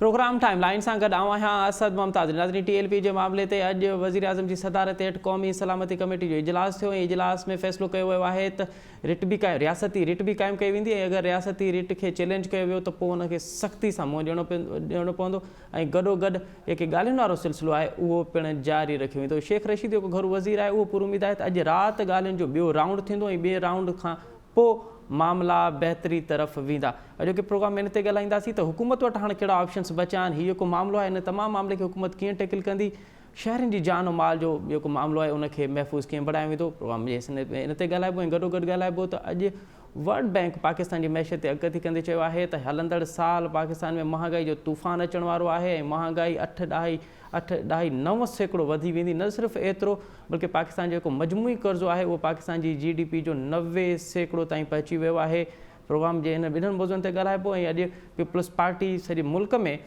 Programme time line सां गॾु आऊं आहियां असद मुमताज़। नाज़रीन, TLP जे मामले ते अॼु वज़ीर आज़म जी सदारत हेठि क़ौमी सलामती कमेटी जो इजलास थियो। इजलास में फ़ैसिलो कयो वियो आहे त रियासती रिट बि क़ाइमु कई वेंदी ऐं अगरि रियासती रिट खे चैलेंज कयो वियो त पोइ उनखे सख़्ती सां मुंहुं ॾियणो पवंदो ऐं गॾोगॾु जेके ॻाल्हियुनि वारो सिलसिलो आहे उहो पिणु जारी रखियो वेंदो। शेख रशीद जेको घरू वज़ीर आहे उहो पूरो उमेद आहे त अॼु राति ॻाल्हियुनि जो ॿियो राउंड थींदो ऐं ॿिए राउंड खां पोइ मामला बहितरी तरफ़ वेंदा। अॼोके प्रोग्राम में इन ते ॻाल्हाईंदासीं त हुकूमत वटि हाणे कहिड़ा ऑप्शन्स बचिया आहिनि, हीउ जेको मामिलो आहे इन तमामु मामले खे हुकूमत कीअं टैकल कंदी, शहरनि जी जान माल जो जेको मामिलो आहे उनखे महफ़ूज़ कीअं बढ़ायो वेंदो। प्रोग्राम जे इन ते ॻाल्हाइबो ऐं गॾोगॾु ॻाल्हाइबो त अॼु वर्ल्ड बैंक पाकिस्तान जी मैशत ते अॻकथी कंदे चयो आहे त हलंदड़ साल पाकिस्तान में महांगाई जो तूफ़ान अचण वारो आहे ऐं महांगाई 8.9% वधी वेंदी। न सिर्फ़ु एतिरो बल्कि पाकिस्तान जो जेको मजमूई कर्ज़ो आहे उहो पाकिस्तान जी GDP जो 90% ताईं पहुची वियो आहे। प्रोग्राम जे हिन ॿिन्हिनि मौज़ुअनि ते ॻाल्हाइबो ऐं अॼु पीपल्स पार्टी सॼे मुल्क में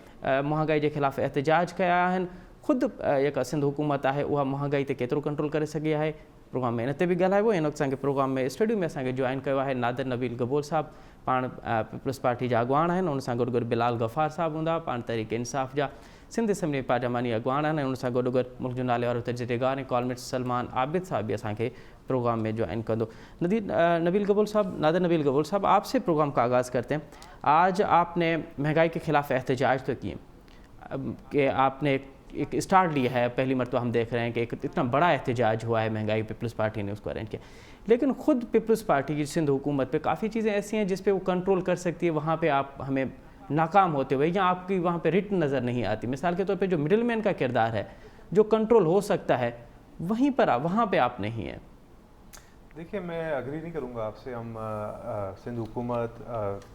महांगाई जे ख़िलाफ़ु एहतजाज कया आहिनि। ख़ुदि जेका सिंध हुकूमत आहे उहा महांगाई ते केतिरो कंट्रोल करे सघी आहे। प्रोग्राम में इन ते बि ॻाल्हाइबो। हिन वक़्तु असांखे प्रोग्राम में स्टूडियो में असांखे जॉइन कयो आहे नादिर नबील गबोल साहब, पाण पीपल्स पार्टी जा अॻवान आहिनि। उन सां गॾु गॾु बिलाल गफ़ार साहब हूंदा, पाण तहरीक इंसाफ़ जा सिंध असेंबली पार्लियामानी अॻवान आहिनि। उन सां गॾु गॾु मुल्क जो नाले वारो तजदीदगार ऐं कॉलमिस्ट सलमान आबिद साहब भी असांखे प्रोग्राम में ज्वाइन कंदो। नबील गबोल साहब, नादिर नबील गबोल साहब, आपसे प्रोग्राम का आगाज़ करते हैं। आज आपने महंगाई के खिलाफ एहतजाज तो किए कि आपने एक स्टार्ट लिया है, पहली मरतबा हम देख रहे हैं कि एक इतना बड़ा एहतजाज हुआ है, महंगाई पीपल्स पार्टी ने उसको अरेंज किया, लेकिन ख़ुद पीपल्स पार्टी की सिंध हुकूमत पे काफ़ी चीज़ें ऐसी हैं जिस पे वो कंट्रोल कर सकती है, वहाँ पे आप हमें नाकाम होते हुए या आपकी वहाँ पे रिट नज़र नहीं आती। मिसाल के तौर पे जो मिडिल मैन का किरदार है, जो कंट्रोल हो सकता है, वहीं पर वहाँ पे आप नहीं हैं। देखिए, मैं अग्री नहीं करूँगा आपसे। हम सिंध हुकूमत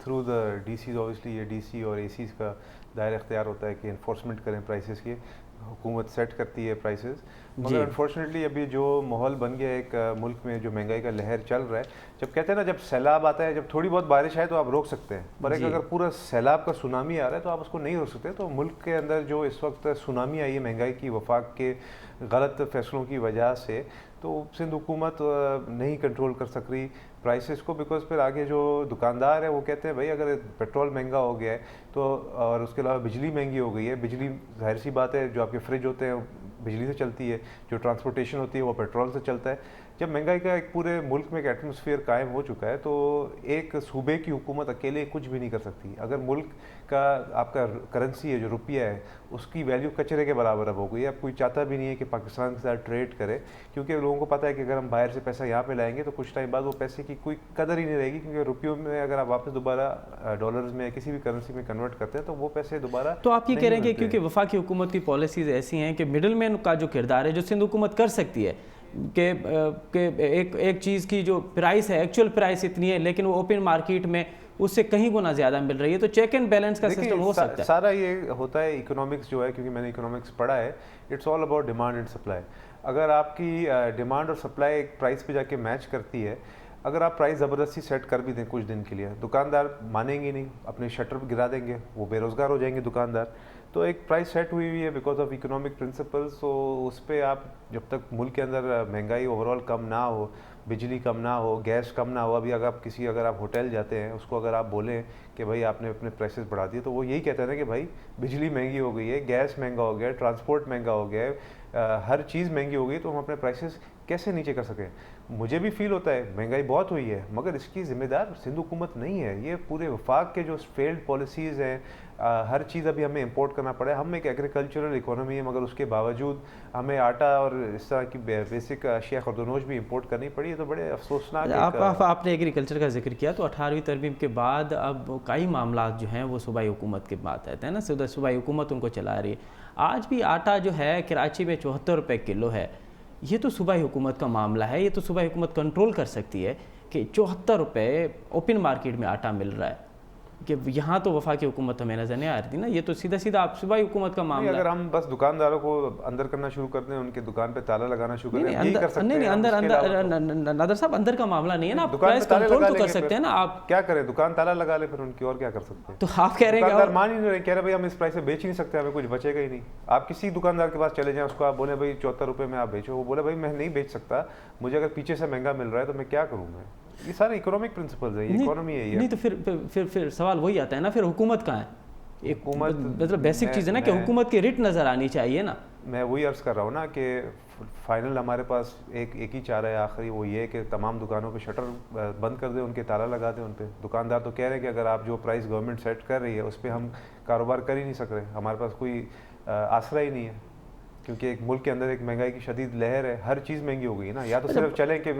थ्रू द DCs, ऑब्वियसली ये DC और ACs का दायरा इख्तियार होता है कि इन्फोर्समेंट करें प्राइसेस की। हुकूमत सेट करती है प्राइसेस, मगर अनफॉर्चुनेटली अभी जो माहौल बन गया है एक मुल्क में, जो महंगाई का लहर चल रहा है, जब कहते हैं ना, जब सैलाब आता है, जब थोड़ी बहुत बारिश आए तो आप रोक सकते हैं, पर एक अगर पूरा सैलाब का सुनामी आ रहा है तो आप उसको नहीं रोक सकते। तो मुल्क के अंदर जो इस वक्त सुनामी आई है महंगाई की, वफाक के गलत फैसलों की वजह से, तो सिंध हुकूमत नहीं कंट्रोल कर सक रही प्राइसेस को, बिकॉज फिर आगे जो दुकानदार है वो कहते हैं भाई अगर पेट्रोल महंगा हो गया है तो, और उसके अलावा बिजली महंगी हो गई है, बिजली जाहिर सी बात है, जो आपके फ्रिज होते हैं बिजली से चलती है, जो ट्रांसपोर्टेशन होती है वो पेट्रोल से चलता है। जब महंगाई का एक पूरे मुल्क में एक एटमॉस्फेयर कायम हो चुका है तो एक सूबे की हुकूमत अकेले कुछ भी नहीं कर सकती। अगर मुल्क का आपका करेंसी है, जो रुपया है, उसकी वैल्यू कचरे के बराबर अब हो गई है, अब कोई चाहता भी नहीं है कि पाकिस्तान के साथ ट्रेड करे, क्योंकि लोगों को पता है कि अगर हम बाहर से पैसा यहाँ पे लाएंगे तो कुछ टाइम बाद वो पैसे की कोई कदर ही नहीं रहेगी, क्योंकि रुपयों में अगर आप वापस दोबारा डॉलर्स में किसी भी करेंसी में कन्वर्ट करते हैं तो वो पैसे दोबारा। तो आप ये कह रहे हैं कि क्योंकि वफाकी हुकूमत की पॉलिसीज़ ऐसी हैं कि मिडिल मैन का जो किरदार है, जो सिंध हुकूमत कर सकती है कि एक चीज़ की जो प्राइस है, एक्चुअल प्राइस इतनी है, लेकिन वो ओपन मार्केट में उससे कहीं गुना ज़्यादा मिल रही है, तो चेक एंड बैलेंस का सिस्टम हो सकता है। सारा ये होता है इकोनॉमिक्स जो है, क्योंकि मैंने इकोनॉमिक्स पढ़ा है, it's all about demand and supply. अगर आपकी डिमांड और सप्लाई एक प्राइस पे जाके मैच करती है, अगर आप प्राइस ज़बरदस्ती सेट कर भी दें कुछ दिन के लिए, दुकानदार मानेंगे नहीं, अपने शटर गिरा देंगे, वो बेरोज़गार हो जाएंगे दुकानदार। तो एक प्राइस सेट हुई हुई है बिकॉज ऑफ इकोनॉमिक प्रिंसिपल्स, तो उस पर आप जब तक मुल्क के अंदर महंगाई ओवरऑल कम ना हो, बिजली कम ना हो, गैस कम ना हो, अभी अगर आप होटल जाते हैं, उसको अगर आप बोलें कि भाई आपने अपने प्राइसेस बढ़ा दिए, तो वो यही कहते हैं ना कि भाई बिजली महंगी हो गई है, गैस महंगा हो गया है, ट्रांसपोर्ट महंगा हो गया है, हर चीज़ महंगी हो गई, तो हम अपने प्राइसेस कैसे नीचे कर सकें। मुझे भी फील होता है महंगाई बहुत हुई है, मगर इसकी ज़िम्मेदार सिंध हुकूमत नहीं है, ये पूरे वफाक के जो फेल्ड पॉलिसीज़ हैं, हर चीज़ अभी हमें इंपोर्ट करना पड़ा है। हम एक एग्रीकल्चरल इकोनॉमी है, मगर उसके बावजूद हमें आटा और इस तरह की बेसिक अशिया खुर्दनोश भी इंपोर्ट करनी पड़ी है, तो बड़े अफसोसनाक। आपने एग्रीकल्चर का जिक्र किया, तो 18वीं तरमीम के बाद अब कई मामला जो हैं वो सूबाई हुकूमत के बात आते हैं ना, सूबाई हुकूमत उनको चला रही है। आज भी आटा जो है कराची में 74 रुपये किलो है, ये तो सूबाई हुकूमत का मामला है, ये तो सूबाई हुकूमत कंट्रोल कर सकती है कि 74 रुपये ओपन मार्केट में आटा मिल रहा है, कि यहाँ तो वफाकी हुकूमत हमें नजर नहीं आ रही थी ना, ये तो सीधा सीधा आप सूबाई हुकूमत का मामला। अगर हम बस दुकानदारों को अंदर करना शुरू कर दें, उनके दुकान पे ताला लगाना शुरू कर दें, यही कर सकते हैं। नहीं, अंदर नादर साहब, अंदर का मामला नहीं है ना, प्राइस कंट्रोल तो कर सकते हैं ना। आप क्या करें, दुकान ताला लगा ले फिर उनकी, और क्या कर सकते हैं। तो आप कह रहे हैं, मान ही नहीं रहे, कह रहे भाई हम इस प्राइस से बेच ही नहीं सकते, हमें कुछ बचेगा ही नहीं। आप किसी दुकानदार के पास चले जाएं, उसको आप बोले भाई 74 रुपये में आप बेचो, वो बोले भाई मैं नहीं बेच सकता, मुझे अगर पीछे से महंगा मिल रहा है तो मैं क्या करूँ। मैं ये सारे इकोनॉमिक प्रिंसिपल्स है, ये इकोनॉमी है ये। नहीं तो फिर सवाल वही आता है ना, फिर हुकूमत कहाँ है? एक हुकूमत मतलब बेसिक चीज़ है ना कि हुकूमत की रिट नज़र आनी चाहिए ना। मैं वही अर्ज़ कर रहा हूँ ना कि फाइनल हमारे पास एक ही चारा है आखिरी, वो ये है कि तमाम दुकानों पे शटर बंद कर दें, उनके ताला लगा दें उन पे। दुकानदार तो कह रहे हैं कि अगर आप जो प्राइस गवर्नमेंट सेट कर रही है उस पर हम कारोबार कर ही नहीं सक रहे, हमारे पास कोई आसरा ही नहीं है, क्योंकि एक मुल्क के अंदर एक महंगाई की शदीद लहर है, हर चीज़ महंगी हो गई ना। या तो सिर्फ चलें कि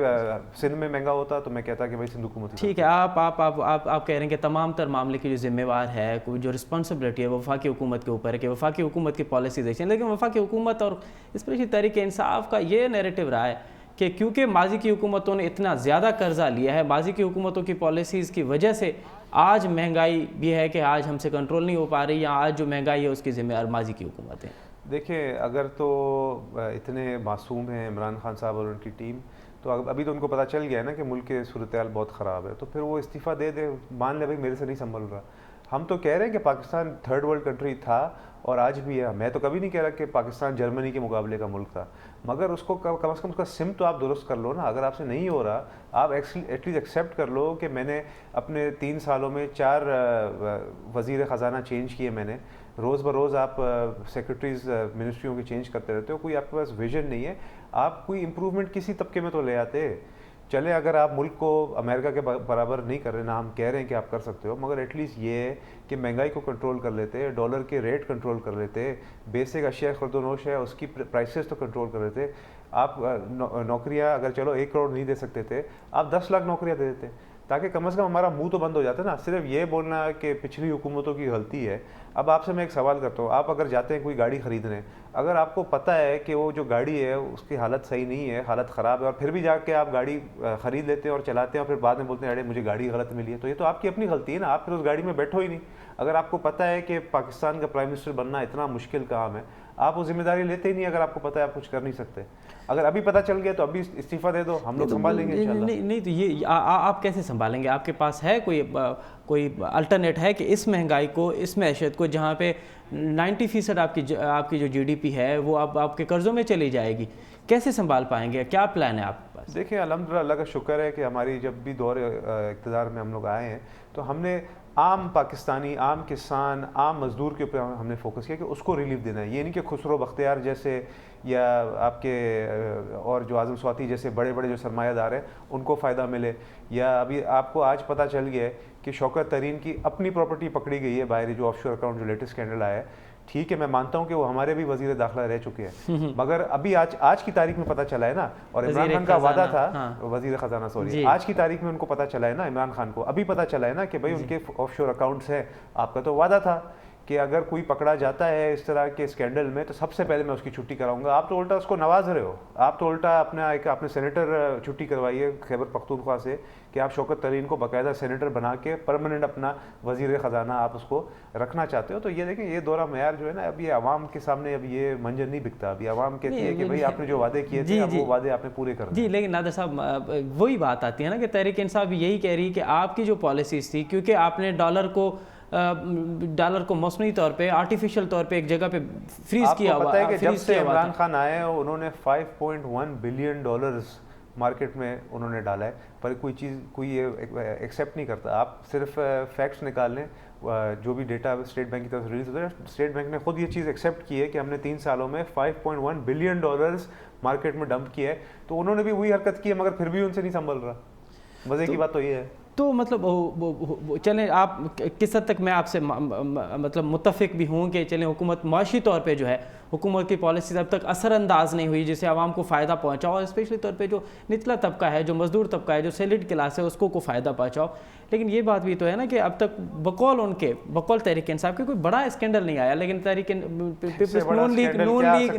सिंध में महंगा होता तो मैं कहता कि भाई सिंध हुकूमत ठीक है, आप कह रहे हैं कि तमाम तर मामले की जो जिम्मेवार है, कोई जो रिस्पॉन्सिबिलिटी है वफाकी हुकूमत के ऊपर है कि वफाकी हुकूमत की पॉलिसी देखिए। लेकिन वफाकी हुकूमत और स्पेशली तहरीक इंसाफ का ये नैरेटिव रहा है कि क्योंकि माजी की हुकूमतों ने इतना ज़्यादा कर्जा लिया है, माजी की हुकूमतों की पॉलिसीज़ की वजह से आज महंगाई भी है कि आज हमसे कंट्रोल नहीं हो पा रही, या आज जो महंगाई है उसकी जिम्मेदार माजी की हुकूमतें। देखिए, अगर तो इतने मासूम हैं इमरान खान साहब और उनकी टीम, तो अभी तो उनको पता चल गया है ना कि मुल्क की सूरत हाल बहुत ख़राब है, तो फिर वो इस्तीफ़ा दे दे, मान ले भाई मेरे से नहीं संभल रहा। हम तो कह रहे हैं कि पाकिस्तान थर्ड वर्ल्ड कंट्री था और आज भी है। मैं तो कभी नहीं कह रहा कि पाकिस्तान जर्मनी के मुकाबले का मुल्क था, मगर उसको कम से कम उसका सिम तो आप दुरुस्त कर लो ना। अगर आपसे नहीं हो रहा, आप एटलीस्ट एक्सेप्ट कर लो कि मैंने अपने 3 सालों में 4 वज़ीर ख़जाना चेंज किए मैंने। रोज़ बरोज़ आप सेक्रेटरीज मिनिस्ट्रियों के चेंज करते रहते हो, कोई आपके पास विजन नहीं है। आप कोई इम्प्रूवमेंट किसी तबके में तो ले आते। चले अगर आप मुल्क को अमेरिका के बराबर नहीं कर रहे ना, हम कह रहे हैं कि आप कर सकते हो, मगर एटलीस्ट ये है कि महंगाई को कंट्रोल कर लेते, डॉलर के रेट कंट्रोल कर लेते, बेसिक अशिया खुर्दोनोश है उसकी प्राइसेस तो कंट्रोल कर लेते। आप नौकरियां अगर चलो 1 करोड़ नहीं दे सकते थे, आप 10 लाख नौकरियां दे देते, ताकि कम से कम हमारा मुंह तो बंद हो जाता है ना। सिर्फ ये बोलना कि पिछली हुकूमतों की गलती है। अब आपसे मैं एक सवाल करता हूँ, आप अगर जाते हैं कोई गाड़ी ख़रीदने, अगर आपको पता है कि वो जो गाड़ी है उसकी हालत सही नहीं है, हालत ख़राब है, और फिर भी जाके आप गाड़ी ख़रीद लेते हैं और चलाते हैं और फिर बाद में बोलते हैं अरे मुझे गाड़ी गलत मिली है, तो ये तो आपकी अपनी गलती है ना। आप फिर उस गाड़ी में बैठो ही नहीं। अगर आपको पता है कि पाकिस्तान का प्राइम मिनिस्टर बनना इतना मुश्किल काम है, आप वो जिम्मेदारी लेते ही नहीं। अगर आपको पता है आप कुछ कर नहीं सकते, अगर अभी पता चल गया तो अभी इस्तीफ़ा दे दो, हम लोग संभाल लेंगे इंशाल्लाह। नहीं तो ये आप कैसे संभालेंगे? आपके पास है कोई अल्टरनेट है कि इस महंगाई को, इस मैशत को, जहाँ पे 90% आपकी जो जीडीपी है वो आपके कर्ज़ों में चली जाएगी, कैसे संभाल पाएंगे? क्या प्लान है आपके पास? देखिए, अल्हम्दुलिल्लाह अल्लाह का शुक्र है कि हमारी जब भी दौर इक़्तिदार में हम लोग आए हैं तो हमने आम पाकिस्तानी, आम किसान, आम मज़दूर के ऊपर हमने फोकस किया कि उसको रिलीफ देना है। ये नहीं कि खुसरो बख्तियार जैसे या आपके और जो आज़म स्वाति जैसे बड़े बड़े जो सरमायादार हैं उनको फ़ायदा मिले। या अभी आपको आज पता चल गया है कि शौकत तरीन की अपनी प्रॉपर्टी पकड़ी गई है बाहर, जो ऑफशोर अकाउंट जो लेटेस्ट स्कैंडल आया है। ठीक है, मैं मानता हूँ कि वो हमारे भी वज़ीर दाखिला रह चुके हैं, मगर अभी आज की तारीख में पता चला है ना। और इमरान खान का वादा था, वज़ीर ख़जाना सॉरी, आज की तारीख में उनको पता चला है ना, इमरान खान को अभी पता चला है ना कि भाई उनके ऑफशोर अकाउंट्स हैं। आपका तो वादा था कि अगर कोई पकड़ा जाता है इस तरह के स्कैंडल में तो सबसे पहले मैं उसकी छुट्टी कराऊंगा। आप तो उल्टा उसको नवाज रहे हो। आप तो उल्टा अपने सेनेटर छुट्टी करवाइए खैबर पख्तूनख्वा से कि आप शौकत तरीन को बाकायदा सेनेटर बना के परमानेंट अपना वज़ीर ख़जाना आप उसको रखना चाहते हो। तो ये देखें, ये दौरा मेयार जो है ना, अब ये आवाम के सामने अब ये मंजर नहीं बिकता। अभी आवाम कहती है कि भाई आपने जो वादे किए थे अब वो वादे आपने पूरे कर दिए। जी, लेकिन नादर साहब वही बात आती है ना कि तहरीक इंसाफ यही कह रही है कि आपकी जो पॉलिसीज़ थी, क्योंकि आपने डॉलर को मौसमी तौर पे, आर्टिफिशियल तौर पे एक जगह पे फ्रीज किया हुआ। पता है कि जब से इमरान खान आए उन्होंने $5.1 बिलियन मार्केट में उन्होंने डाला है, पर कोई ये एक्सेप्ट नहीं करता। आप सिर्फ फैक्ट्स निकाल लें, जो भी डेटा स्टेट बैंक की तरफ से रिलीज होता है, स्टेट बैंक ने खुद ये चीज़ एक्सेप्ट की है कि हमने 3 सालों में $5.1 बिलियन मार्केट में डंप किया है। तो उन्होंने भी वही हरकत की है, मगर फिर भी उनसे नहीं संभल रहा। मज़े की बात तो ये है। तो मतलब चलें, आप किस हद तक मैं आपसे मतलब मुत्तफ़िक भी हूँ कि चलें हुकूमत माशी तौर पे जो है हुकूमत की पॉलिसीज अब तक असरअंदाज नहीं हुई जिससे आवाम को फ़ायदा पहुँचाओ, और स्पेशली तौर पे जो निचला तबका है, जो मज़दूर तबका है, जो सैलरीड क्लास है, उसको फ़ायदा पहुँचाओ। लेकिन ये बात भी तो है ना कि अब तक बकौल तहरीक इंसाफ के कोई बड़ा स्कैंडल नहीं आया, लेकिन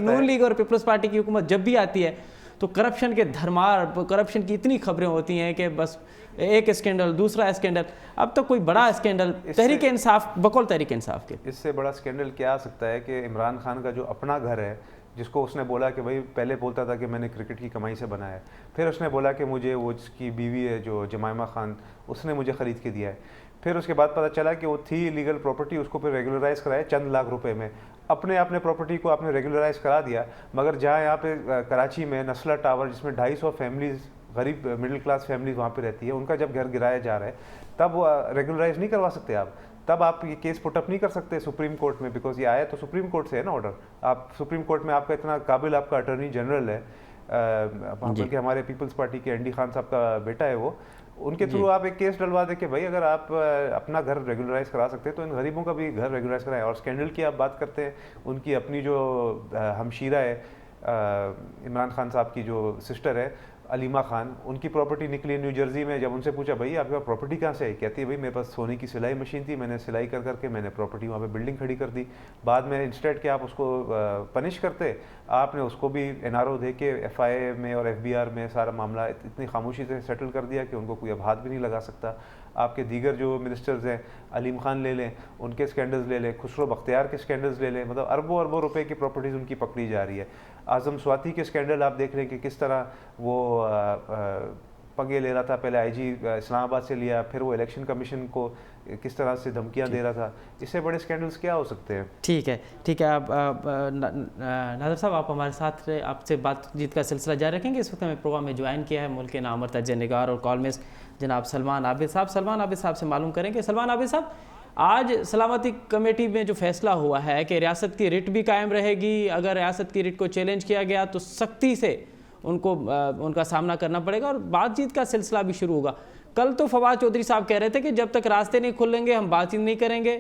नून लीग और पीपल्स पार्टी की हुकूमत जब भी आती है तो करप्शन के धरमार, करप्शन की इतनी खबरें होती हैं कि बस एक स्कैंडल दूसरा स्कैंडल। अब तो कोई बड़ा स्कैंडल तहरीक इंसाफ, बकौल तहरीक इंसाफ के, इससे बड़ा स्कैंडल क्या आ सकता है कि इमरान खान का जो अपना घर है, जिसको उसने बोला कि भाई पहले बोलता था कि मैंने क्रिकेट की कमाई से बनाया है, फिर उसने बोला कि मुझे वो जिसकी बीवी है जो जमाइमा खान, उसने मुझे ख़रीद के दिया है। फिर उसके बाद पता चला कि वो थी लीगल प्रॉपर्टी, उसको फिर रेगुलराइज़ कराया चंद लाख रुपए में। अपने प्रॉपर्टी को आपने रेगुलराइज़ करा दिया, मगर जहाँ यहाँ पे कराची में नस्ला टावर, जिसमें 250 फैमिलीज़, गरीब मिडिल क्लास फैमिलीज वहाँ पे रहती है, उनका जब घर गिराया जा रहा है तब रेगुलराइज नहीं करवा सकते आप। तब आप ये केस पुटअप नहीं कर सकते सुप्रीम कोर्ट में, बिकॉज ये आया तो सुप्रीम कोर्ट से है ना ऑर्डर। आप सुप्रीम कोर्ट में आपका इतना काबिल आपका अटॉर्नी जनरल है, बल्कि हमारे पीपल्स पार्टी के एनडी खान साहब का बेटा है वो, उनके थ्रू आप एक केस डलवा दे कि भाई अगर आप अपना घर रेगुलराइज करा सकते हैं तो इन गरीबों का भी घर रेगुलराइज कराएं। और स्कैंडल की आप बात करते हैं, उनकी अपनी जो हमशीरा है इमरान खान साहब की जो सिस्टर है अलीमा खान, उनकी प्रॉपर्टी निकली न्यू जर्सी में। जब उनसे पूछा भाई आपके पास प्रॉपर्टी कहाँ से है, कहती है भाई मेरे पास सोने की सिलाई मशीन थी, मैंने सिलाई कर करके मैंने प्रॉपर्टी वहाँ पे बिल्डिंग खड़ी कर दी। बाद में इंस्टेड के आप उसको पनिश करते, आपने उसको भी एनआरओ दे के एफआईए में और एफबीआर में सारा मामला इतनी खामोशी से सेटल कर दिया कि उनको कोई अब हाथ भी नहीं लगा सकता। आपके दीगर जो मिनिस्टर्स हैं, अलीम खान ले लें, उनके स्कैंडल्स ले लें, खुसरो बख्तियार के स्कैंडल्स ले लें, मतलब अरबों अरबों रुपए की प्रॉपर्टीज़ उनकी पकड़ी जा रही है। आज़म स्वाति के स्कैंडल आप देख रहे हैं कि किस तरह वो पंगे ले रहा था, पहले आईजी इस्लामाबाद से लिया, फिर वो इलेक्शन कमीशन को किस तरह से धमकियां दे रहा था। इससे बड़े स्कैंडल्स क्या हो सकते हैं? ठीक है, ठीक है। आप नादर साहब आप हमारे साथ रहे, आपसे बातचीत का सिलसिला जारी रखेंगे। इस वक्त हमें प्रोग्राम में ज्वाइन किया है मुल्क के नामवर तजनिगार और कॉलमिस्ट जनाब सलमान आबिद साहब। सलमान आबिद साहब से मालूम करेंगे। सलमान आबिद साहब, आज सलामती कमेटी में जो फैसला हुआ है कि रियासत की रिट भी कायम रहेगी, अगर रियासत की रिट को चैलेंज किया गया तो सख्ती से उनको उनका सामना करना पड़ेगा और बातचीत का सिलसिला भी शुरू होगा। कल तो फवाद चौधरी साहब कह रहे थे कि जब तक रास्ते नहीं खुलेंगे हम बातचीत नहीं करेंगे।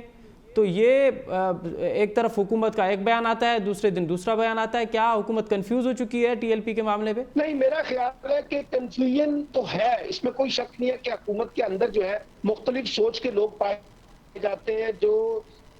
तो ये एक तरफ हुकूमत का एक बयान आता है, दूसरे दिन दूसरा बयान आता है। क्या हुकूमत कंफ्यूज हो चुकी है टीएलपी के मामले पे? नहीं, मेरा ख्याल है कि कंफ्यूजन तो है, इसमें कोई शक नहीं है कि हुकूमत के अंदर जो है मुख्तलिफ सोच के लोग पाए जाते हैं जो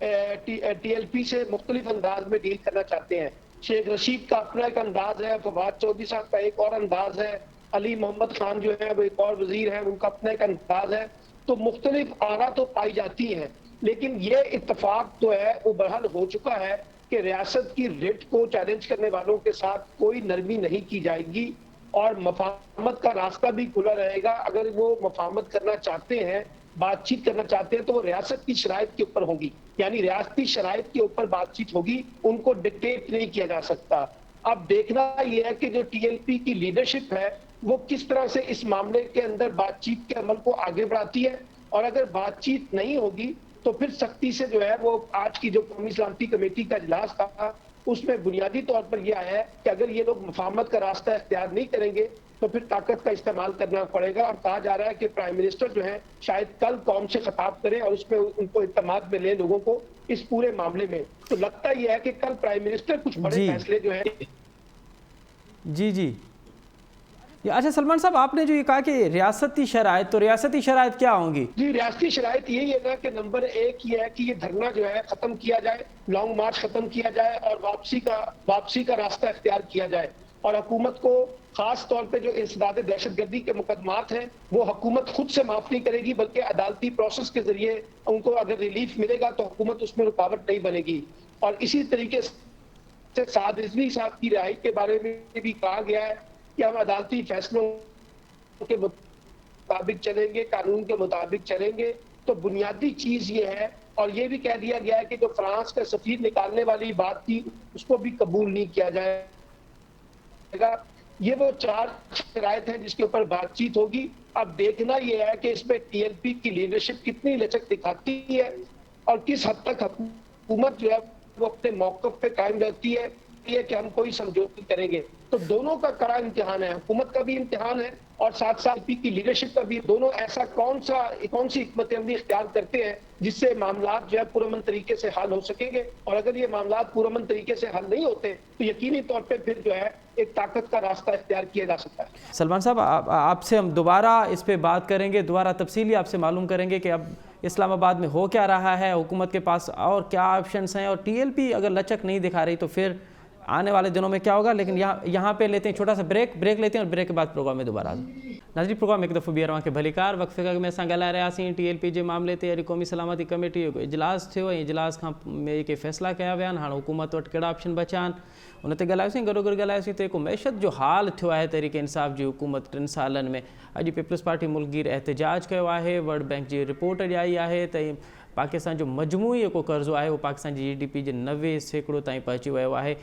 टीएलपी से मुख्तलिफ अंदाज में डील करना चाहते हैं। शेख रशीद का अपना एक अंदाज है, फवाद चौधरी साहब का एक और अंदाज है, अली मोहम्मद खान जो है वो एक और वजीर है, उनका अपना एक अंदाज है। तो मुख्तलिफ आरा तो पाई जाती हैं, लेकिन ये इत्तेफाक तो है वो बहल हो चुका है कि रियासत की रिट को चैलेंज करने वालों के साथ कोई नरमी नहीं की जाएगी और मफाहमत का रास्ता भी खुला रहेगा। अगर वो मफाहमत करना चाहते हैं, बातचीत करना चाहते हैं, तो वो रियासत की शराइत के ऊपर होगी, यानी रियासती शराइत के ऊपर बातचीत होगी, उनको डिक्टेट नहीं किया जा सकता। अब देखना यह है कि जो टीएलपी की लीडरशिप है वो किस तरह से इस मामले के अंदर बातचीत के अमल को आगे बढ़ाती है, और अगर बातचीत नहीं होगी तो फिर सख्ती से जो है वो आज की जो कौमी सलामती कमेटी का इजलास था उसमें बुनियादी तौर पर यह आया है कि अगर ये लोग मुफाहमत का रास्ता इख्तियार नहीं करेंगे तो फिर ताकत का इस्तेमाल करना पड़ेगा। और कहा जा रहा है कि प्राइम मिनिस्टर जो है शायद कल कौम से खिताब करें और उसमें उनको इत्तेमाद में ले लोगों को इस पूरे मामले में। तो लगता यह है कि कल प्राइम मिनिस्टर कुछ बड़े फैसले जो है। जी अच्छा सलमान साहब, आपने जो ये कहा कि रियासती शराइत, तो रियासती शराइत क्या होंगी? जी, रियासती शराइत यही है ना कि नंबर एक ये है कि ये धरना जो है खत्म किया जाए, लॉन्ग मार्च खत्म किया जाए और वापसी का रास्ता इख्तियार किया जाए। और हुकूमत को खास तौर पे जो इंसदाद दहशतगर्दी के मुकदमात हैं वो हुकूमत खुद से माफ नहीं करेगी, बल्कि अदालती प्रोसेस के जरिए उनको अगर रिलीफ मिलेगा तो हुकूमत उसमें रुकावट नहीं बनेगी। और इसी तरीके से साद रिजवी साहब की रिहाई के बारे में भी कहा गया है कि हम अदालती फैसलों के मुताबिक चलेंगे, कानून के मुताबिक चलेंगे। तो बुनियादी चीज ये है, और ये भी कह दिया गया है कि जो फ्रांस का सफीर निकालने वाली बात थी उसको भी कबूल नहीं किया जाएगा। ये वो चार शराइत हैं जिसके ऊपर बातचीत होगी। अब देखना ये है कि इसमें टीएलपी की लीडरशिप कितनी लचक दिखाती है और किस हद तक हुकूमत जो है वो अपने मौक़िफ़ पे कायम रहती है कि हम कोई समझौता करेंगे। तो दोनों का कड़ा इम्तिहान है, हुकूमत का भी इम्तिहान है और साथ साथ पी की लीडरशिप का भी। दोनों ऐसा कौन सी हिकमत अमली इख्तियार करते हैं जिससे मामलात जो है पुरअमन तरीके से हल हो सकेंगे। और अगर ये मामलात पुरअमन तरीके से हल नहीं होते तो यकीनी तौर पर फिर जो है एक ताकत का रास्ता इख्तियार किया जा सकता है। सलमान साहब, आपसे हम दोबारा इस पे बात करेंगे, दोबारा तफसीली आपसे मालूम करेंगे कि अब इस्लामाबाद में हो क्या रहा है, हुकूमत के पास और क्या ऑप्शंस हैं, और टीएलपी अगर लचक नहीं दिखा रही तो फिर आने वाले दिनों में क्या होगा। लेकिन यहाँ पे लेते हैं छोटा सा ब्रेक लेते हैं और ब्रेक के बाद प्रोग्राम में दोबारा नाज़रीन प्रोग्राम एक दफ़ो बीहर के भलीकार वक़्फ़े खां में असां ॻाल्हाए रहियासीं टीएलपी जे मामले ते। अॼु क़ौमी सलामती कमेटी जो इजलास थियो, इजलास खां में के फ़ैसिला कया विया आहिनि। हाणे हुकूमत वटि कहिड़ा ऑप्शन बचा आहिनि उन ते ॻाल्हायोसीं। गॾोगॾु ॻाल्हायोसीं त जेको मैशत जो हाल थियो आहे तहरीक इंसाफ़ जी हुकूमत 3 सालनि में। अॼु पीपल्स पार्टी मुल्कगीर एहतजाज कयो आहे, वर्ल्ड बैंक जी रिपोर्ट अॼु आई आहे त पाकिस्तान जो मजमूई जेको कर्ज़ो आहे उहो पाकिस्तान जी GDP जे 90% ताईं पहुची वियो आहे।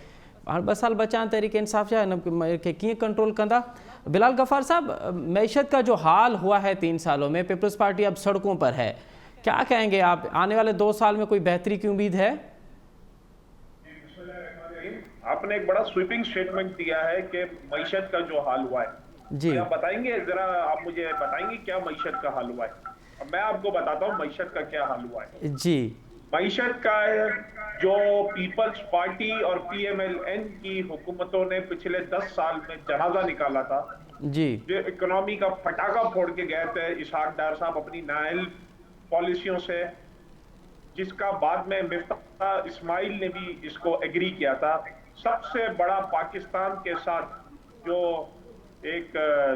हाणे 2 साल बचा आहिनि, तहरीक इंसाफ़ जा हिन खे कीअं कंट्रोल कंदा? बिलाल गफ़ार साहब, मैशत का जो हाल हुआ है 3 सालों में, पीपल्स पार्टी अब सड़कों पर है, क्या कहेंगे आप, आने वाले 2 साल में कोई बेहतरी की उम्मीद है? आपने एक बड़ा स्वीपिंग स्टेटमेंट दिया है कि मईशत का जो हाल हुआ है, जी क्या बताएंगे जरा? आप मुझे बताएंगे क्या मईशत का हाल हुआ है? अब मैं आपको बताता हूँ मईशत का क्या हाल हुआ है। जी मईशत का जो पीपल्स पार्टी और PMLN की हुकूमतों ने पिछले 10 साल में जनाजा निकाला था, जी जो इकोनॉमी का पटाखा फोड़ के गए थे इसहाक डार साहब अपनी नाइल पॉलिसियों से, जिसका बाद में मिफ्ता इस्माइल ने भी इसको एग्री किया था। सबसे बड़ा पाकिस्तान के साथ जो एक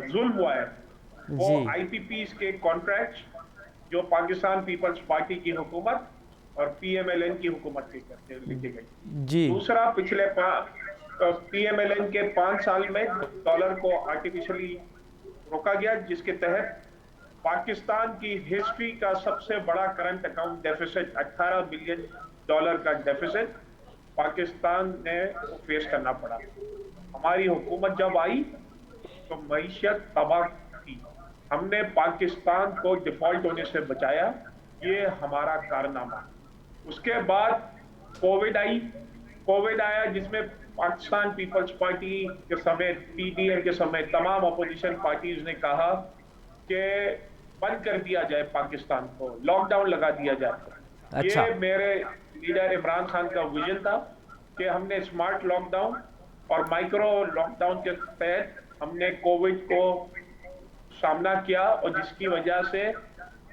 जुल्म हुआ है वो जी IPPs के कॉन्ट्रैक्ट्स जो पाकिस्तान पीपल्स पार्टी की हुकूमत और PMLN की हुकूमत के करके लिखी गई। जी दूसरा, पिछले PMLN के 5 साल में डॉलर को आर्टिफिशियली रोका गया, जिसके तहत पाकिस्तान की हिस्ट्री का सबसे बड़ा करंट अकाउंट डेफिसिट $18 बिलियन का डेफिसिट पाकिस्तान ने फेस करना पड़ा। हमारी हुकूमत जब आई तो मईशत तबाह थी, हमने पाकिस्तान को डिफॉल्ट होने से बचाया, ये हमारा कारनामा। उसके बाद कोविड आया जिसमें पाकिस्तान पीपल्स पार्टी के समेत PDM के समेत तमाम अपोजिशन पार्टीज ने कहा कि बंद कर दिया जाए, पाकिस्तान को लॉकडाउन लगा दिया जाए। अच्छा। ये मेरे लीडर इमरान खान का विजन था कि हमने स्मार्ट लॉकडाउन और माइक्रो लॉकडाउन के तहत हमने कोविड को सामना किया और जिसकी वजह से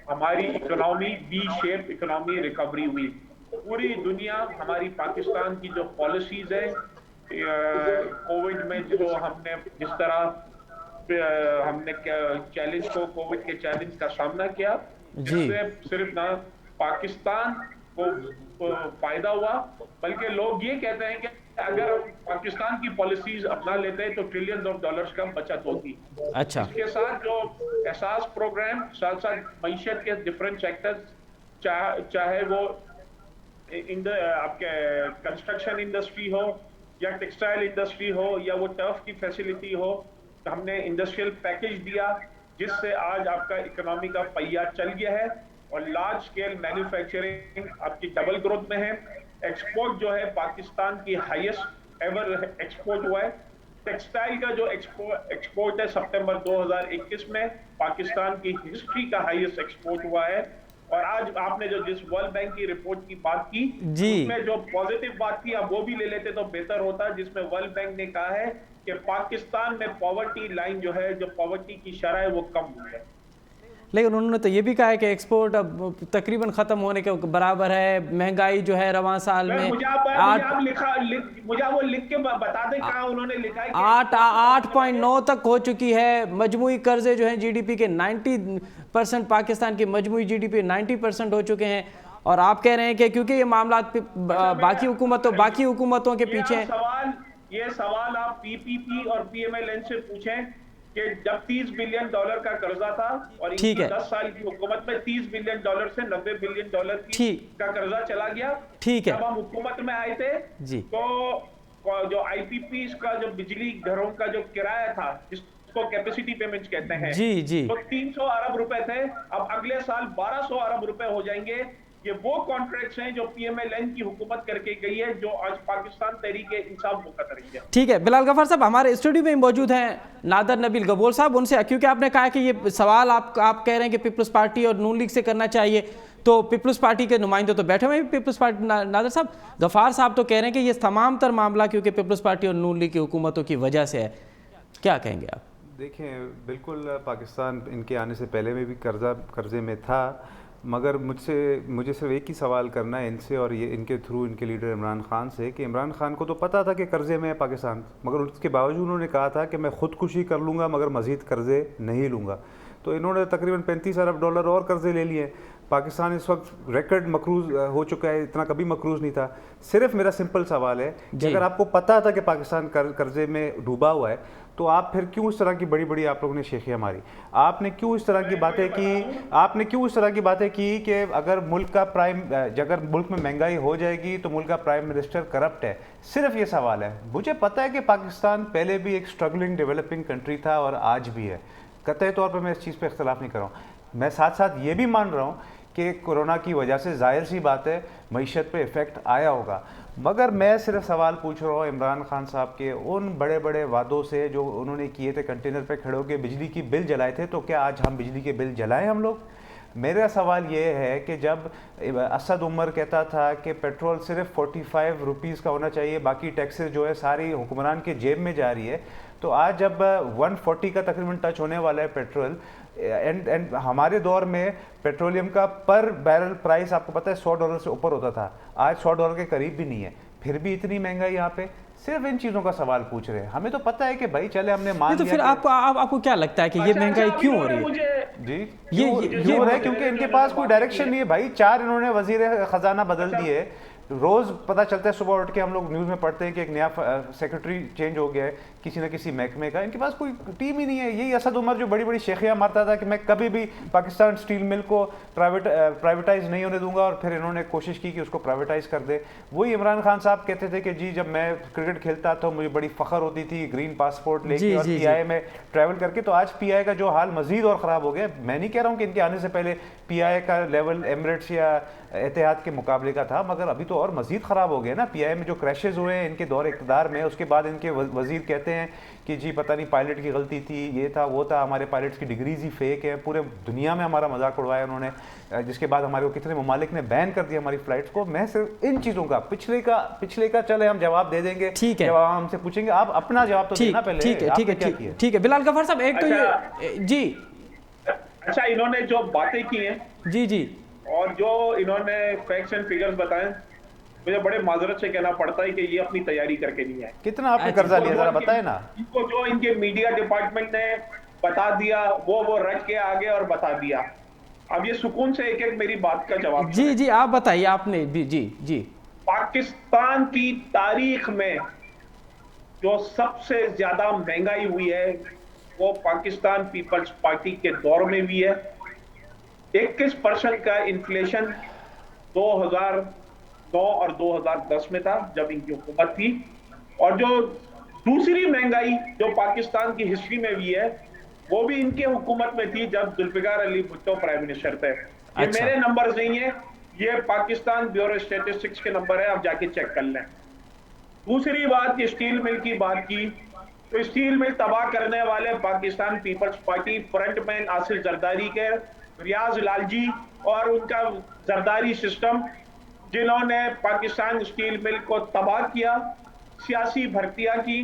हमारी इकोनॉमी V-शेप इकोनॉमी रिकवरी हुई। पूरी दुनिया हमारी पाकिस्तान की जो पॉलिसीज है, कोविड में जो हमने जिस तरह हमने चैलेंज को कोविड के चैलेंज का सामना किया, जिससे सिर्फ ना पाकिस्तान को फायदा हुआ बल्कि लोग ये कहते हैं कि अगर हम पाकिस्तान की पॉलिसीज अपना लेते हैं तो ट्रिलियंस ऑफ डॉलर्स का बचत होगी। अच्छा। इसके साथ जो एहसास प्रोग्राम साथ साथ मईशत के डिफरेंट सेक्टर्स, चाहे वो आपके कंस्ट्रक्शन इंडस्ट्री हो या टेक्सटाइल इंडस्ट्री हो या वो टर्फ की फैसिलिटी हो, तो हमने इंडस्ट्रियल पैकेज दिया जिससे आज आपका इकोनॉमी का पहिया चल गया है और लार्ज स्केल मैन्युफैक्चरिंग आपकी डबल ग्रोथ में है। एक्सपोर्ट जो है पाकिस्तान की हाईएस्ट एवर एक्सपोर्ट हुआ है। टेक्सटाइल का जो एक्सपोर्ट है सितंबर 2021 में पाकिस्तान की हिस्ट्री का हाईएस्ट एक्सपोर्ट हुआ है। और आज आपने जो जिस वर्ल्ड बैंक की रिपोर्ट की बात की, उसमें जो पॉजिटिव बात थी आप वो भी ले लेते तो बेहतर होता, जिसमें वर्ल्ड बैंक ने कहा है कि पाकिस्तान में पॉवर्टी लाइन जो है, जो पॉवर्टी की शरह है वो कम हुई है। लेकिन उन्होंने तो ये भी कहा है कि एक्सपोर्ट अब तकरीबन खत्म होने के बराबर है। महंगाई जो है रवां साल में मुझे वो लिख के बता दें कहाँ उन्होंने लिखा है। 8.9 तक हो चुकी है। मजमूई कर्जे जो हैं GDP के 90%, पाकिस्तान की मजमूई GDP 90% हो चुके हैं। और आप कह रहे हैं कि क्योंकि ये मामला बाकी हुकूमतों के पीछे। ये सवाल आप PPP और PMLN से पूछें कि जब $30 बिलियन का कर्जा था और इनकी 10 साल की हुकूमत में $30 बिलियन से $90 बिलियन का कर्जा चला गया। ठीक है। जब हम हुकूमत में आए थे जी, तो जो IPPs का जो बिजली घरों का जो किराया था, जिसको कैपेसिटी पेमेंट कहते हैं, जी, तो 300 अरब रुपए थे। अब अगले साल 1200 अरब रुपए हो जाएंगे। ये वो कॉन्ट्रैक्ट्स हैं जो PMLN की हुकूमत करके गई है, जो आज पाकिस्तान तहरीके इंसाफ मुकद्दर रही है। ठीक है। बिलाल गफार साहब हमारे स्टूडियो में मौजूद हैं नादर नबील गबोल साहब। उनसे, क्योंकि आपने कहा कि ये सवाल आप कह रहे हैं कि पीपल्स पार्टी और नून लीग से करना चाहिए, तो पीपल्स पार्टी के नुमाइंदे तो बैठे हुए हैं पीपल्स पार्टी। नादर साहब, गफार साहब तो कह रहे हैं कि ये तमाम तर मामला क्योंकि पीपल्स पार्टी और नून लीग की हुकूमतों की वजह से है। क्या कहेंगे आप? देखें, बिल्कुल पाकिस्तान इनके आने से पहले में भी कर्जे में था, मगर मुझे सिर्फ एक ही सवाल करना है इनसे और ये इनके थ्रू इनके लीडर इमरान खान से कि इमरान खान को तो पता था कि कर्जे में है पाकिस्तान, मगर उसके बावजूद उन्होंने कहा था कि मैं ख़ुदकुशी कर लूँगा मगर मज़ीद कर्जे नहीं लूँगा। तो इन्होंने तकरीबन $35 अरब और कर्जे ले लिए। पाकिस्तान इस वक्त रिकॉर्ड मकरूज़ हो चुका है, इतना कभी मकरूज़ नहीं था। सिर्फ मेरा सिंपल सवाल है कि अगर आपको पता था कि पाकिस्तान कर्जे में डूबा हुआ है, तो आप फिर क्यों इस तरह की बड़ी बड़ी आप लोगों ने शेखियाँ मारी? आपने क्यों इस तरह की बातें की कि अगर मुल्क में महंगाई हो जाएगी तो मुल्क का प्राइम मिनिस्टर करप्ट है? सिर्फ ये सवाल है। मुझे पता है कि पाकिस्तान पहले भी एक स्ट्रगलिंग डेवलपिंग कंट्री था और आज भी है, कतई तौर पर मैं इस चीज़ पर इख्तलाफ नहीं कर रहा हूँ। मैं साथ साथ ये भी मान रहा हूँ कि कोरोना की वजह से जाहिर सी बात है मईशत पे इफ़ेक्ट आया होगा, मगर मैं सिर्फ सवाल पूछ रहा हूँ इमरान खान साहब के उन बड़े बड़े वादों से जो उन्होंने किए थे, कंटेनर पे खड़े होकर बिजली की बिल जलाए थे, तो क्या आज हम बिजली के बिल जलाएं हम लोग? मेरा सवाल ये है कि जब असद उमर कहता था कि पेट्रोल सिर्फ 45 रुपीज़ का होना चाहिए, बाकी टैक्सेस जो है सारी हुक्मरान के जेब में जा रही है, तो आज जब 140 का तकरीबन टच होने वाला है पेट्रोल, एंड हमारे दौर में पेट्रोलियम का पर बैरल प्राइस आपको पता है $100 से ऊपर होता था, आज $100 के करीब भी नहीं है, फिर भी इतनी महंगाई यहाँ पे। सिर्फ इन चीज़ों का सवाल पूछ रहे हैं। हमें तो पता है कि भाई चले हमने मान लिया। तो फिर आपको क्या लगता है कि ये महंगाई क्यों हो रही है? जी ये हो रहा है क्योंकि इनके पास कोई डायरेक्शन नहीं है भाई। 4 इन्होंने वजीर खजाना बदल दिए, रोज पता चलता है सुबह उठ के हम लोग न्यूज़ में पढ़ते हैं कि एक नया सेक्रेटरी चेंज हो गया है किसी न किसी महकमे का। इनके पास कोई टीम ही नहीं है। यही असद उमर जो बड़ी बड़ी शेखियाँ मारता था कि मैं कभी भी पाकिस्तान स्टील मिल को प्राइवेटाइज नहीं होने दूंगा, और फिर इन्होंने कोशिश की कि उसको प्राइवेटाइज कर दे। वही इमरान खान साहब कहते थे कि जी जब मैं क्रिकेट खेलता तो मुझे बड़ी फ़ख्र होती थी ग्रीन पासपोर्ट लेके और PI में ट्रैवल करके। तो आज PI का जो हाल मजीद और ख़राब हो गया। मैं नहीं कह रहा हूँ कि इनके आने से पहले PI का लेवल एमिरेट्स या एतिहाद के मुकाबले का था, मगर अभी तो और मजीद ख़राब हो गया ना। PI में जो क्रैशेज हुए हैं इनके दौर इक़्तिदार में, उसके बाद इनके वजीर कहते हैं कि जी पता नहीं पायलट की गलती थी, ये था वो था, हमारे पायलट्स की डिग्रीज ही फेक है, पूरे दुनिया में हमारा मजाक उड़वाया उन्होंने, जिसके बाद हमारे को कितने ममालिक ने बैन कर दिया हमारी फ़्लाइट्स को। मैं सिर्फ इन चीज़ों का पिछले का चले हम जवाब दे देंगे, ठीक है, जब हमसे पूछेंगे आप अपना जवाब तो देना पहले। ठीक है बिलाल गफार साहब, एक तो ये जी अच्छा इन्होंने जो बातें की हैं जी और जो इन्होंने फैक्ट्स एंड फिगर्स बताएं, मुझे बड़े माजरत से कहना पड़ता है कि ये अपनी तैयारी करके नहीं है। कितना आपने कर्जा लिया जरा बताए ना। इनको जो इनके मीडिया डिपार्टमेंट ने बता दिया वो रट के आगे और बता दिया। अब ये सुकून से एक एक मेरी बात का जवाब। जी आप बताइए आपने जी पाकिस्तान की तारीख में जो सबसे ज्यादा महंगाई हुई है वो पाकिस्तान पीपल्स पार्टी के दौर में भी है। 21% का इन्फ्लेशन 2009 और 2010 में था जब इनकी हुकूमत थी। और जो दूसरी महंगाई जो पाकिस्तान की हिस्ट्री में भी है वो भी इनके हुकूमत में थी जब जुल्फिकार अली भुट्टो प्राइम मिनिस्टर थे। ये मेरे नंबर्स नहीं है, ये पाकिस्तान ब्यूरो स्टैटिस्टिक्स के नंबर है, आप जाके चेक कर लें। दूसरी बात, ये स्टील मिल की बात की, तो स्टील मिल तबाह करने वाले Pakistan people's party frontman Asif Zardari के रियाज लालजी और उनका जरदारी सिस्टम, जिन्होंने पाकिस्तान स्टील मिल को तबाह किया, सियासी भर्तियां की,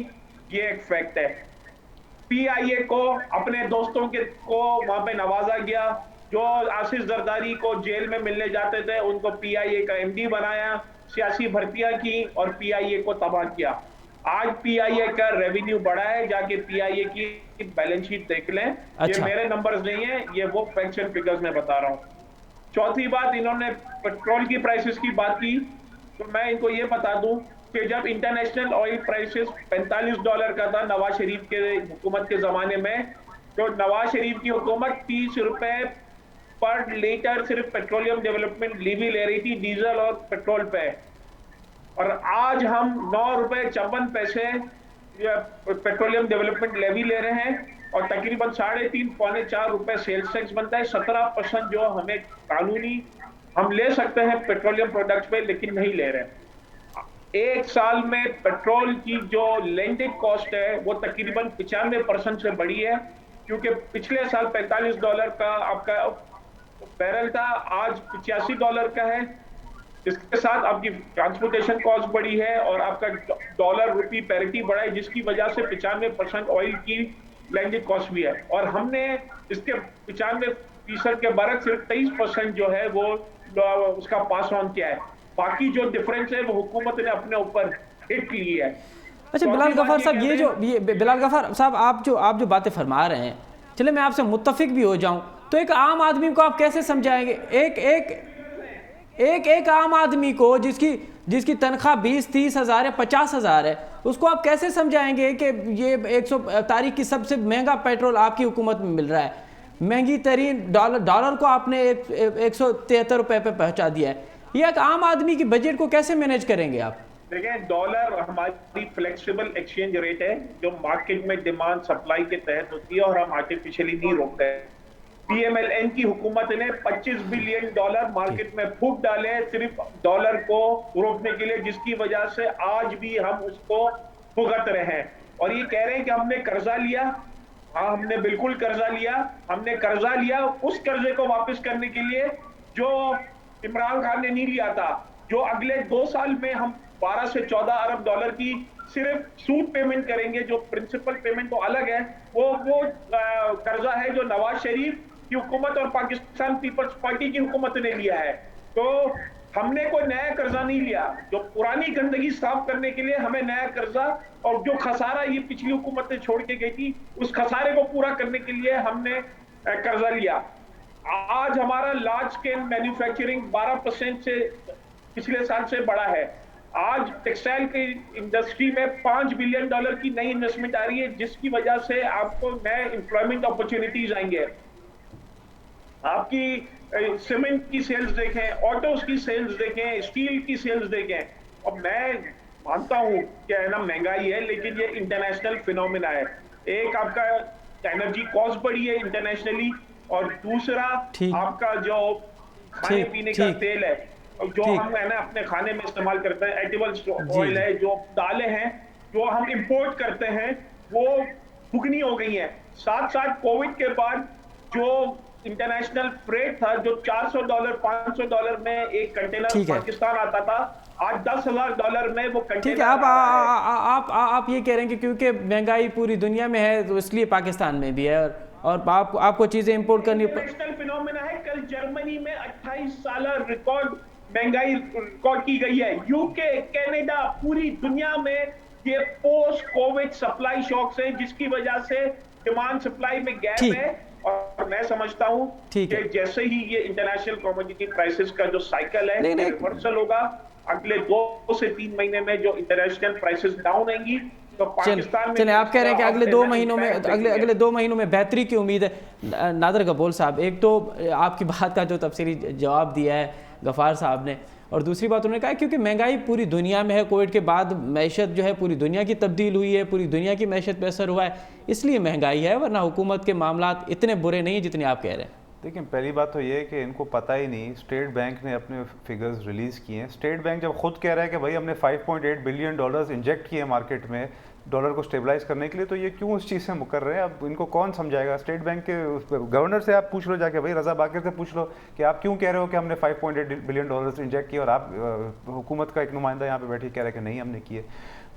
ये एक फैक्ट है। PIA को अपने दोस्तों को वहां पे नवाजा गया, जो आसिफ जरदारी को जेल में मिलने जाते थे उनको PIA का MD बनाया, सियासी भर्तियां की और PIA को तबाह किया। आज PIA का रेवेन्यू बढ़ा है, जाके PIA की बैलेंस शीट देख लें। ये मेरे नंबर्स नहीं है, ये वो फैक्ट्स एंड फिगर्स में बता रहा हूँ। चौथी बात, इन्होंने पेट्रोल की प्राइसेस की बात की, तो मैं इनको ये बता दूं कि जब इंटरनेशनल ऑयल प्राइसेस $45 का था नवाज शरीफ के हुकूमत के जमाने में, तो नवाज शरीफ की हुकूमत 30 रुपए पर लीटर सिर्फ पेट्रोलियम डेवलपमेंट लीवी ले रही थी, डीजल और पेट्रोल पे। और आज हम 9 रुपए 54 पैसे पेट्रोलियम डेवलपमेंट लेवी ले रहे हैं और तकरीबन 3.5 पौने 4 रुपए सेल्स टैक्स बनता है। 17% जो हमें कानूनी हम ले सकते हैं पेट्रोलियम प्रोडक्ट्स पे, लेकिन नहीं ले रहे। एक साल में पेट्रोल की जो लैंडेड कॉस्ट है वो तकरीबन 95% से बढ़ी है, क्योंकि पिछले साल $45 का आपका बैरल था, आज $85 का है। इसके साथ आपकी ट्रांसपोर्टेशन कॉस्ट बढ़ी है और आपका डॉलर रुपी पैरिटी बढ़ा है, जिसकी वजह से 95% ऑयल की लैंडेड कॉस्ट भी है। और हमने इसके 95% के बरक सिर्फ 23% जो है वो उसका पास ऑन किया है। बाकी जो डिफरेंस है वो हुकूमत ने अपने ऊपर हिट ली है। अच्छा बिलाल गफार साहब, ये बिलाल गफार साहब आप जो बातें फरमा रहे हैं, चले मैं आपसे मुत्तफिक भी हो जाऊं, तो एक आम आदमी को आप कैसे समझाएंगे? एक आम आदमी को जिसकी तनख्वाह 20-30 हज़ार है, 50 हज़ार है, उसको आप कैसे समझाएंगे कि ये 100 तारीख की सबसे महंगा पेट्रोल आपकी हुकूमत में मिल रहा है, महंगी तरीन डॉलर को आपने 173 रुपए पे पहुंचा दिया है। ये एक आम आदमी की बजट को कैसे मैनेज करेंगे आप? देखें, डॉलर हमारी फ्लेक्सिबल एक्सचेंज रेट है जो मार्केट में डिमांड सप्लाई के तहत होती है और हम आर्टिफिशियली नहीं रोकते हैं। पीएमएलएन की हुकूमत ने $25 बिलियन मार्केट में फूंक डाले हैं सिर्फ डॉलर को रोकने के लिए, जिसकी वजह से आज भी हम उसको भुगत रहे हैं। और ये कह रहे हैं कि हमने कर्जा लिया। हाँ, हमने बिल्कुल कर्जा लिया। हमने कर्जा लिया उस कर्जे को वापस करने के लिए जो इमरान खान ने नहीं लिया था, जो अगले 2 साल में हम 12 से 14 अरब डॉलर की सिर्फ सूद पेमेंट करेंगे। जो प्रिंसिपल पेमेंट तो अलग है, वो कर्जा है जो नवाज शरीफ की हुकूमत और पाकिस्तान पीपल्स पार्टी की हुकूमत ने लिया है। तो हमने कोई नया कर्जा नहीं लिया। जो पुरानी गंदगी साफ करने के लिए हमें नया कर्जा, और जो खसारा ये पिछली हुकूमतें छोड़ के गई थी, उस खसारे को पूरा करने के लिए हमने कर्जा लिया। आज हमारा लार्ज स्केल मैन्युफैक्चरिंग 12% से पिछले साल से बढ़ा है। आज टेक्सटाइल की इंडस्ट्री में $5 बिलियन की नई इन्वेस्टमेंट आ रही है, जिसकी वजह से आपको नए एम्प्लॉयमेंट अपॉर्चुनिटीज आएंगे। आपकी सीमेंट की सेल्स देखें, ऑटोस की सेल्स देखें, स्टील की सेल्स देखें। और मैं मानता हूं कि है ना महंगाई है, लेकिन ये इंटरनेशनल फिनोमिना है। एक आपका एनर्जी कॉस्ट बढ़ी है इंटरनेशनली, और दूसरा आपका जो खाने पीने का तेल है जो हम है ना अपने खाने में इस्तेमाल करते हैं, एडिबल ऑयल है, जो दालें हैं जो हम इंपोर्ट करते हैं, वो दुगनी हो गई हैं। साथ साथ कोविड के बाद जो इंटरनेशनल फ्रेट था, जो $400 $500 में एक कंटेनर पाकिस्तान आता था, आज $10,000 में वो कंटेनर। ठीक है, आप ये कह रहे हैं कि क्योंकि महंगाई पूरी दुनिया में है तो इसलिए पाकिस्तान में भी है, और आपको चीजें इंपोर्ट करनी इंटरनेशनल फिनोमेना है। कल जर्मनी में 28 साल रिकॉर्ड महंगाई रिकॉर्ड की गई है। यूके, कनाडा, पूरी दुनिया में ये पोस्ट कोविड सप्लाई शॉक्स है, जिसकी वजह से डिमांड सप्लाई में गैप है। और मैं समझता हूं कि जैसे ही ये इंटरनेशनल कमोडिटी प्राइसेस का जो साइकिल है रिवर्सल होगा, अगले 2 से 3 महीने में जो इंटरनेशनल प्राइसेस डाउन आएंगी, तो पाकिस्तान में आप कह रहे हैं कि अगले 2 महीनों में बेहतरी की उम्मीद है। नादर कबूल साहब, एक तो आपकी बात का जो तफसीली जवाब दिया है गफ़ार साहब ने, और दूसरी बात उन्होंने कहा क्योंकि महंगाई पूरी दुनिया में है, कोविड के बाद मैशत जो है पूरी दुनिया की तब्दील हुई है, पूरी दुनिया की मैशत पे असर हुआ है, इसलिए महंगाई है, वरना हुकूमत के मामलात इतने बुरे नहीं जितने आप कह रहे हैं। देखिए, पहली बात तो ये है कि इनको पता ही नहीं, स्टेट बैंक ने अपने फिगर्स रिलीज़ किए हैं। स्टेट बैंक जब खुद कह रहा है कि भाई हमने $5.8 बिलियन इंजेक्ट किए मार्केट में डॉलर को स्टेबलाइज करने के लिए, तो ये क्यों उस चीज़ से मुकर रहे हैं? अब इनको कौन समझाएगा? स्टेट बैंक के गवर्नर से आप पूछ लो जाके, भाई रजा बाकर से पूछ लो कि आप क्यों कह रहे हो कि हमने $5.8 बिलियन इंजेक्ट किए, और आप हुकूमत का एक नुमाइंदा यहाँ पे बैठे कह रहे हैं कि नहीं हमने किए।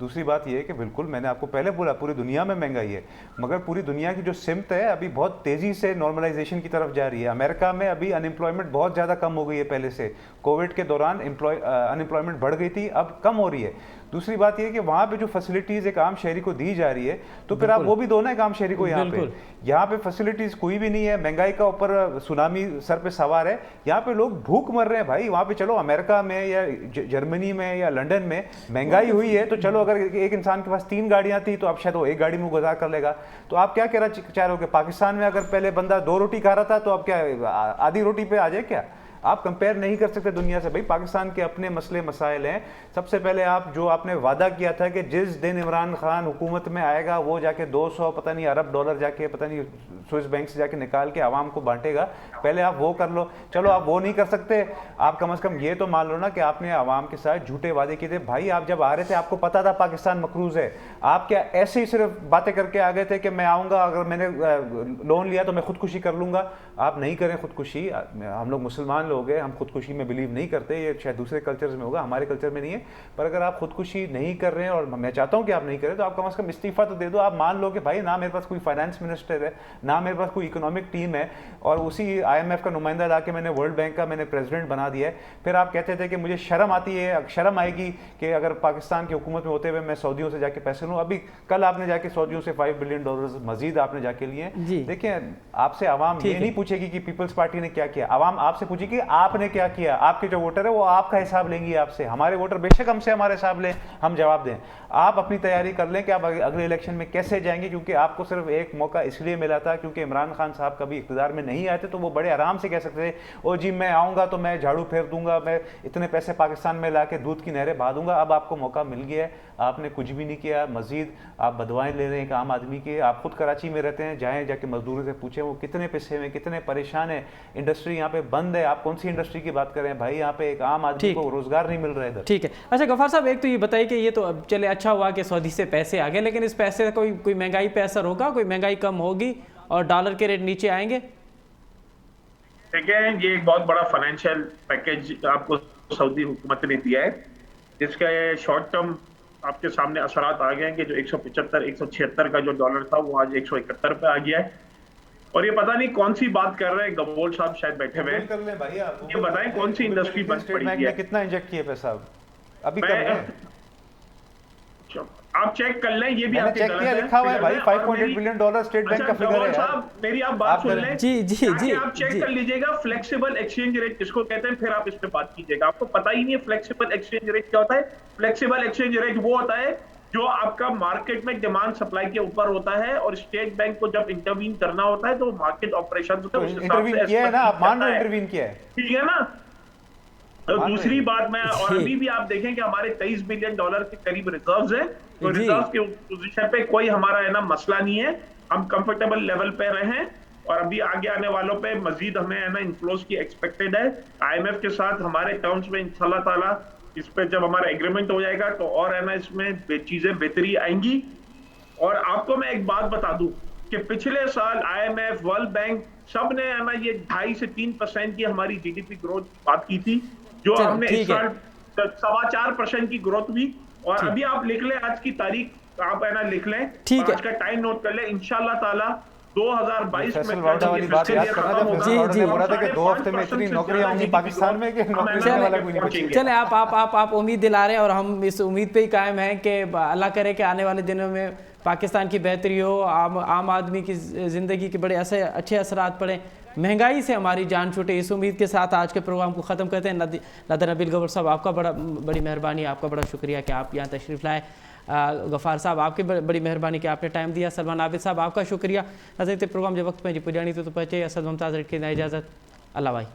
दूसरी बात यह है कि बिल्कुल मैंने आपको पहले बोला पूरी दुनिया में महंगाई है, मगर पूरी दुनिया की जो सिमत है अभी बहुत तेज़ी से नॉर्मलाइजेशन की तरफ जा रही है। अमेरिका में अभी अनएम्प्लॉयमेंट बहुत ज़्यादा कम हो गई है पहले से। कोविड के दौरान अनएम्प्लॉयमेंट बढ़ गई थी, अब कम हो रही है। दूसरी बात यह है कि वहाँ पे जो फैसिलिटीज़ एक आम शहरी को दी जा रही है, तो फिर आप वो भी दो ना एक आम शहरी को। यहाँ पे फैसिलिटीज़ कोई भी नहीं है, महंगाई का ऊपर सुनामी सर पे सवार है, यहाँ पे लोग भूख मर रहे हैं भाई। वहाँ पे चलो अमेरिका में या जर्मनी में या लंदन में महंगाई हुई है, तो चलो अगर एक इंसान के पास 3 गाड़ियाँ थी तो अब शायद वो एक गाड़ी में गुजार कर लेगा। तो आप क्या कहना चाह रहे हो कि पाकिस्तान में अगर पहले बंदा 2 रोटी खा रहा था तो अब क्या आधी रोटी पे आ जाए क्या? आप कंपेयर नहीं कर सकते दुनिया से भाई। पाकिस्तान के अपने मसले मसाइल हैं। सबसे पहले आप जो आपने वादा किया था कि जिस दिन इमरान खान हुकूमत में आएगा वो जाके 200 पता नहीं अरब डॉलर जाके पता नहीं स्विस बैंक से जाके निकाल के आवाम को बांटेगा, पहले आप वो कर लो। चलो आप वो नहीं कर सकते, आप कम से कम ये तो मान लो ना कि आपने आवाम के साथ झूठे वादे किए थे। भाई आप जब आ रहे थे आपको पता था पाकिस्तान मकरूज है, आप क्या ऐसे ही सिर्फ बातें करके आ गए थे कि मैं आऊँगा, अगर मैंने लोन लिया तो मैं खुदकुशी कर लूँगा? आप नहीं करें खुदकुशी। हम लोग मुसलमान लोग हैं, हम खुदकुशी में बिलीव नहीं करते, ये शायद दूसरे कल्चर्स में होगा, हमारे कल्चर में नहीं है। पर अगर आप खुदकुशी नहीं कर रहे हैं, और मैं चाहता हूं कि आप नहीं करें, तो आप कम से कम इस्तीफा तो दे दो। आप मान लो कि भाई ना मेरे पास कोई फाइनेंस मिनिस्टर है, ना मेरे पास कोई इकोनॉमिक टीम है, और उसी IMF का नुमाइंदा ला के मैंने वर्ल्ड बैंक का मैंने प्रेसिडेंट बना दिया है। फिर आप कहते थे कि मुझे शर्म आती है, शर्म आएगी कि अगर पाकिस्तान की हुकूमत में होते हुए मैं सऊदियों से जाके पैसे लूँ। अभी कल आपने जाके सऊदियों से $5 बिलियन मजीद आपने जाके लिए। देखिए, आपसे आवाम ये नहीं पूछेगी कि पीपल्स पार्टी ने क्या किया, आवाम आपसे पूछेगी आपने क्या किया। आपके जो वोटर है वो आपका हिसाब लेंगे आपसे, हमारे वोटर बेशक हमसे हमारे हिसाब लें, हम जवाब दें। आप अपनी तैयारी कर लें कि आप अगले इलेक्शन में कैसे जाएंगे, क्योंकि आपको सिर्फ एक मौका इसलिए मिला था क्योंकि इमरान खान साहब कभी इक़्तिदार में नहीं आए थे, तो वो बड़े आराम से कह सकते थे ओ जी मैं आऊँगा तो मैं झाड़ू फेर दूंगा, मैं इतने पैसे पाकिस्तान में ला के दूध की नहरें बहा दूंगा। अब आपको मौका मिल गया है, आपने कुछ भी नहीं किया, मजीद आप बदवाएं ले रहे हैं एक आम आदमी की। आप खुद कराची में रहते हैं, जाएँ जाके मजदूरों से पूछें वो कितने पैसे में कितने परेशान है, इंडस्ट्री यहाँ पे बंद है। आप कौन सी इंडस्ट्री की बात कर रहे हैं भाई, यहाँ पे एक आम आदमी को रोजगार नहीं मिल रहा है इधर। ठीक है, अच्छा गफ्फार साहब, एक तो ये बताइए कि ये तो अब चले अच्छा हुआ कि सऊदी से पैसे आ गए, लेकिन इस पैसे का कोई महंगाई पे असर होगा, कोई महंगाई कम होगी और डॉलर के रेट नीचे आएंगे? देखिए, ये एक बहुत बड़ा फाइनेंशियल पैकेज आपको सऊदी हुकूमत ने दिया है, जिसका शॉर्ट टर्म आपके सामने असरात आ गए हैं कि जो 175-176 का जो डॉलर था वो आज 171 पे आ गया है। और ये पता नहीं कौन सी बात कर रहे हैं, गबोल साहब शायद बैठे हुए हैं, ये बताएं कौन सी इंडस्ट्री बंद पड़ी है, कितना इंजेक्ट किया पैसा अभी कब है? आप चेक कर लें, ये भी आपके चेक किया, लिखा हुआ है भाई $5.8 बिलियन स्टेट बैंक का फिगर है। साहब मेरी आप बात सुन लें, जी जी जी, आप चेक कर लीजिएगा फ्लेक्सिबल एक्सचेंज रेट किसको कहते हैं, फिर आप इस पे बात कीजिएगा। आपको पता ही नहीं है फ्लेक्सिबल एक्सचेंज रेट क्या होता है। फ्लेक्सिबल एक्सचेंज रेट वो होता है जो आपका मार्केट में डिमांड सप्लाई के ऊपर होता है, और स्टेट बैंक को जब इंटरवीन करना होता है तो मार्केट ऑपरेशन इंटरवीन किया है ना, आप मान रहे हो इंटरवीन किया है, ठीक है ना। तो दूसरी बात मैं, और अभी भी आप देखें कि हमारे $23 बिलियन के करीब रिजर्व्स हैं, तो रिजर्व के पोजीशन पे कोई हमारा है ना मसला नहीं है, हम कंफर्टेबल लेवल पे रहे, और अभी आगे आने वालों पे मजीद हमें है ना इनफ्लोज की एक्सपेक्टेड है। IMF के साथ हमारे टर्म्स में इंशाल्लाह ताला इस पे जब हमारा एग्रीमेंट हो जाएगा तो और है ना इसमें चीजें बेहतरी आएंगी। और आपको मैं एक बात बता दूं कि पिछले साल IMF, वर्ल्ड बैंक सब ने है ना ये 2.5 से 3% की हमारी GDP ग्रोथ बात की थी, जो हमने इस साल 4.25% की ग्रोथ हुई। और अभी आप लिख लें आज की तारीख, आप है ना लिख लें, ठीक है, आज का टाइम नोट कर लें, इंशाल्लाह ताला 2022 में वाली बात याद करना, जी बोला था कि 2 हफ्ते में इतनी नौकरियां होंगी पाकिस्तान में कि नौकरी देने वाला कोई नहीं बचेगा। चले आप उम्मीद दिला रहे हैं और हम इस उम्मीद पे ही कायम हैं कि अल्लाह करे कि आने वाले दिनों में पाकिस्तान की बेहतरी हो, आम आदमी की ज़िंदगी के बड़े अच्छे असरात पड़े, महंगाई से हमारी जान छूटे। इस उम्मीद के साथ आज के प्रोग्राम को ख़त्म करते हैं। नादर नबील गबर साहब, आपका बड़ी मेहरबानी, आपका बड़ा शुक्रिया कि आप यहाँ तशरीफ़ लाए। गफ़ार साहब, आपकी बड़ी मेहरबानी कि आपने टाइम दिया। सलमान आबिद साहब, आपका शुक्रिया। नज़र प्रोग्राम जो वक्त में जी पुजानी तो पहुँचे। असद मुमताज़ की इजाज़त, अल्लाह भाई।